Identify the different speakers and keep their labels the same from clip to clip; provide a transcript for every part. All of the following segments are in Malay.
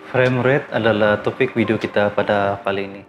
Speaker 1: Frame rate adalah topik video kita pada kali ini.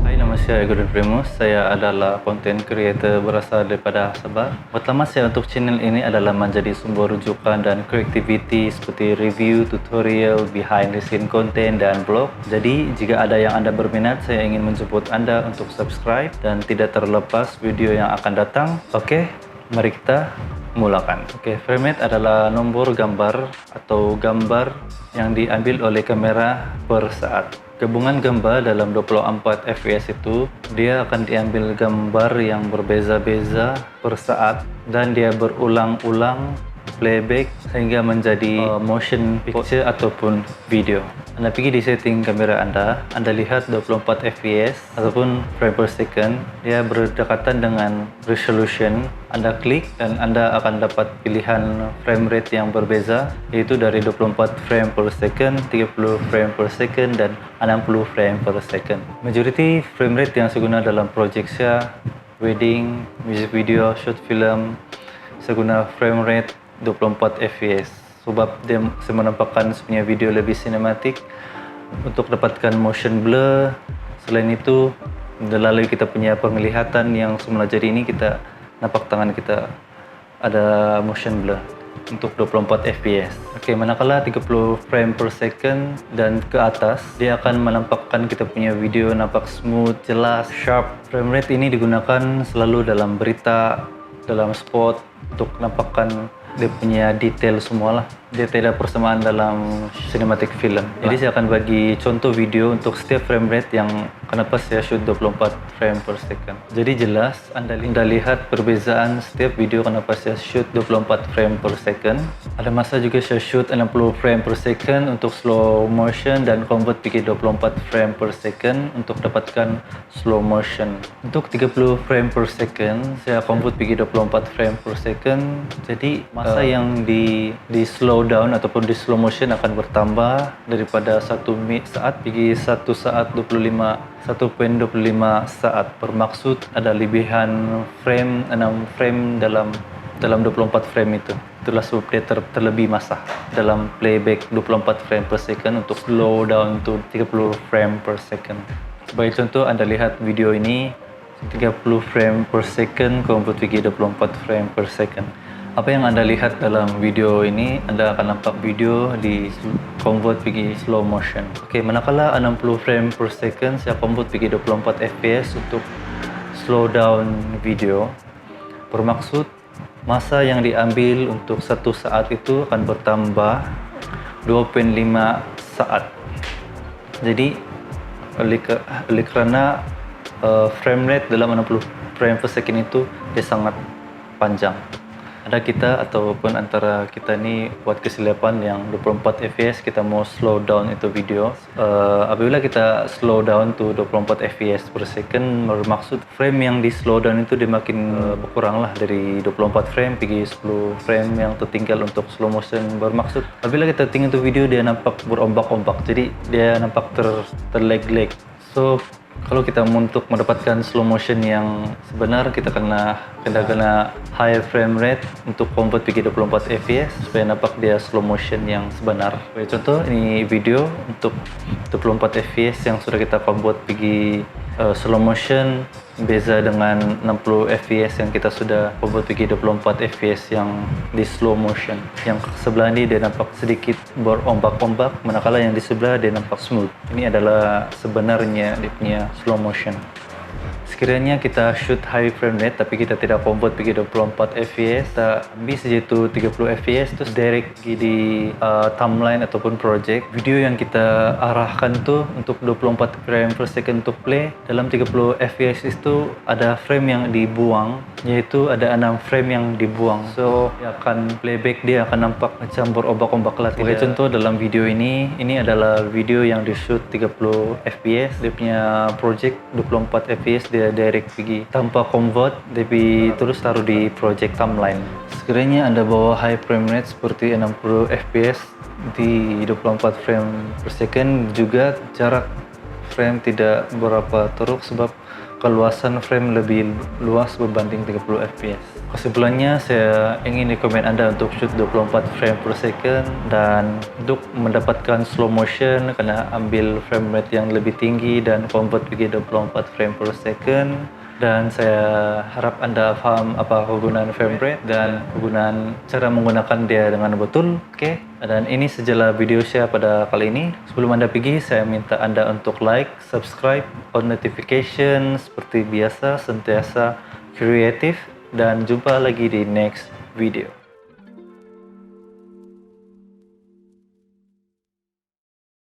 Speaker 1: Hai, nama saya Gordon Primus. Saya adalah content creator berasal daripada Sabah. Pertama saya untuk channel ini adalah menjadi sumber rujukan dan creativity seperti review, tutorial, behind the scene content, dan blog. Jadi jika ada yang Anda berminat, saya ingin menjemput Anda untuk subscribe dan tidak terlepas video yang akan datang. Oke, mari kita mulakan. Oke, frame rate adalah nombor gambar atau gambar yang diambil oleh kamera per saat. Gabungan gambar dalam 24 fps itu dia akan diambil gambar yang berbeza-beza per saat dan dia berulang-ulang playback sehingga menjadi motion picture ataupun video. Anda pergi di setting kamera Anda lihat 24 fps ataupun frame per second, dia berdekatan dengan resolution. Anda klik dan Anda akan dapat pilihan frame rate yang berbeza, yaitu dari 24 frame per second, 30 frame per second, dan 60 frame per second. Majority frame rate yang saya guna dalam projek saya, wedding, music video, short film, saya guna frame rate 24 fps sebab dia menampakkan sebenarnya video lebih sinematik untuk dapatkan motion blur. Selain itu, melalui kita punya penglihatan yang semula jadi ini, kita nampak tangan kita ada motion blur untuk 24 fps. Oke, manakala 30 frame per second dan ke atas, dia akan menampakkan kita punya video nampak smooth, jelas, sharp. Frame rate ini digunakan selalu dalam berita, dalam spot untuk nampakkan dia punya detail semualah. Dia tidak persamaan dalam cinematic film. Jadi saya akan bagi contoh video untuk setiap frame rate yang kenapa saya shoot 24 frame per second. Jadi jelas Anda lihat perbezaan setiap video kenapa saya shoot 24 frame per second. Ada masa juga saya shoot 60 frame per second untuk slow motion dan convert pergi 24 frame per second untuk dapatkan slow motion. Untuk 30 frame per second saya convert pergi 24 frame per second. Jadi masa yang di slow down ataupun di slow motion akan bertambah daripada 1 saat pergi 1 saat 1.25 saat. Bermaksud ada lebihan frame, 6 frame dalam 24 frame itu. Itulah sebab dia terlebih masa dalam playback 24 frame per second untuk slow down to 30 frame per second. Sebagai contoh, Anda lihat video ini 30 frame per second convert pergi 24 frame per second. Apa yang Anda lihat dalam video ini, Anda akan nampak video di convert pergi slow motion. Oke, manakala 60 frame per second, saya convert pergi 24 fps untuk slow down video. Bermaksud, masa yang diambil untuk 1 saat itu akan bertambah 2.5 saat. Jadi, oleh kerana frame rate dalam 60 frame per second itu dia sangat panjang. Ada kita ataupun antara kita ni buat kesilapan yang 24 fps kita mau slow down itu video. Apabila kita slow down to 24 fps per second, bermaksud frame yang di slow down itu dia makin berkurang lah, dari 24 frame pergi 10 frame yang tertinggal untuk slow motion. Bermaksud apabila kita tengok itu video dia nampak berombak-ombak, jadi dia nampak terleg-leg. So kalau kita untuk mendapatkan slow motion yang sebenar, kita kena high frame rate untuk convert pergi 24 fps supaya nampak dia slow motion yang sebenar. Sebagai contoh, ini video untuk 24 fps yang sudah kita convert pergi slow motion, beza dengan 60 fps yang kita sudah convert pergi 24 fps yang di slow motion. Yang sebelah ini dia nampak sedikit berombak-ombak, manakala yang di sebelah dia nampak smooth. Ini adalah sebenarnya dia punya slow motion. Sekiranya kita shoot high frame rate tapi kita tidak convert pergi 24 fps, kita ambil saja itu 30 fps terus direct pergi di timeline ataupun project. Video yang kita arahkan tu untuk 24 frame per second untuk play, dalam 30 fps itu ada frame yang dibuang, yaitu ada 6 frame yang dibuang. So dia akan playback, dia akan nampak macam berombak-ombak lah. Sebagai contoh dalam video ini adalah video yang di shoot 30 fps, dia punya project 24 fps dia direct pergi tanpa convert, tapi terus taruh di project timeline. Sekiranya Anda bawa high frame rate seperti 60 fps di 24 frame per second, juga jarak frame tidak berapa teruk sebab keluasan frame lebih luas berbanding 30 fps. Kesimpulannya, saya ingin rekomen Anda untuk shoot 24 frame per second, dan untuk mendapatkan slow motion kena ambil frame rate yang lebih tinggi dan convert pergi 24 frame per second. Dan saya harap Anda faham apa kegunaan frame rate dan kegunaan cara menggunakan dia dengan betul. Oke, dan ini sajalah video saya pada kali ini. Sebelum Anda pergi, saya minta Anda untuk like, subscribe, on notification seperti biasa, sentiasa kreatif, dan jumpa lagi di next video.